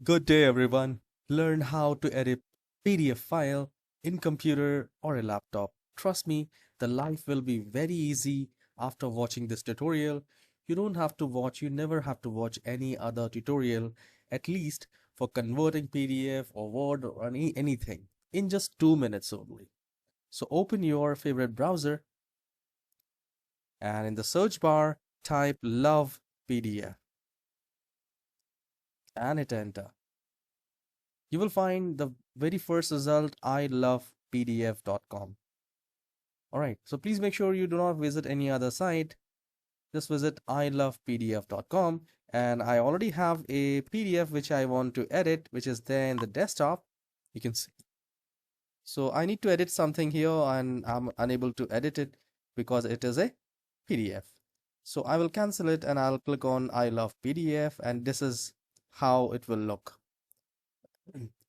Good day, everyone. Learn how to edit PDF file in computer or a laptop. Trust me, the life will be very easy after watching this tutorial. You never have to watch any other tutorial, at least for converting PDF or Word or anything in just 2 minutes only. So open your favorite browser and in the search bar, type love PDF and hit enter. You will find the very first result, I love PDF.com. All right, so please make sure you do not visit any other site. Just visit ilovepdf.com, and I already have a PDF which I want to edit, which is there in the desktop. You can see. So I need to edit something here and I'm unable to edit it because it is a PDF. So I will cancel it and I'll click on I love PDF, and this is how it will look.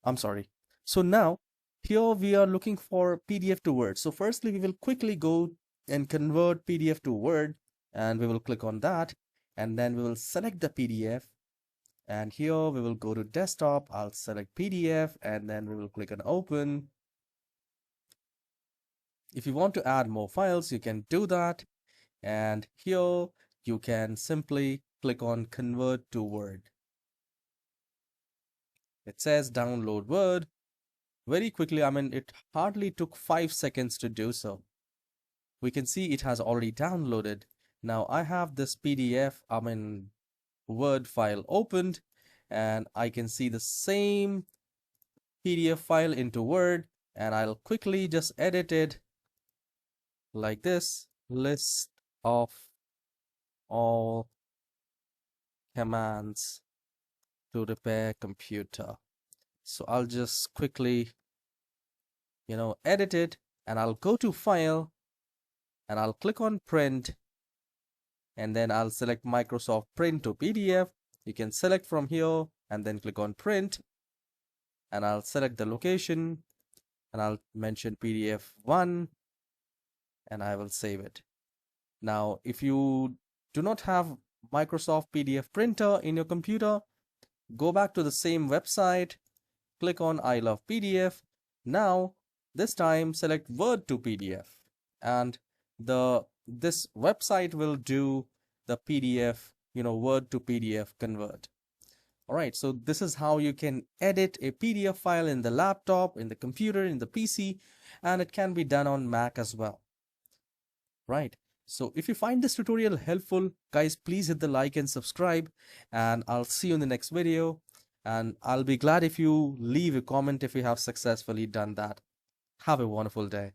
I'm sorry. So now here we are looking for PDF to Word. So firstly, we will quickly go and convert PDF to Word, and we will click on that, and then we will select the PDF, and here we will go to desktop. I'll select PDF, and then we will click on open. If you want to add more files, you can do that, and here you can simply click on convert to Word. It says download Word. Very quickly, it hardly took 5 seconds to do so. We can see it has already downloaded. Now I have this PDF, Word file opened, and I can see the same PDF file into Word, and I'll quickly just edit it like this: list of all commands to repair computer. So I'll just quickly, edit it, and I'll go to File, and I'll click on Print, and then I'll select Microsoft Print to PDF. You can select from here and then click on Print, and I'll select the location, and I'll mention PDF1, and I will save it. Now, if you do not have Microsoft PDF printer in your computer, go back to the same website, click on I love PDF. Now, this time select Word to PDF, and this website will do the PDF, Word to PDF convert. All right, so this is how you can edit a PDF file in the laptop, in the computer, in the PC, and it can be done on Mac as well. Right. So if you find this tutorial helpful, guys, please hit the like and subscribe, and I'll see you in the next video. And I'll be glad if you leave a comment if you have successfully done that. Have a wonderful day.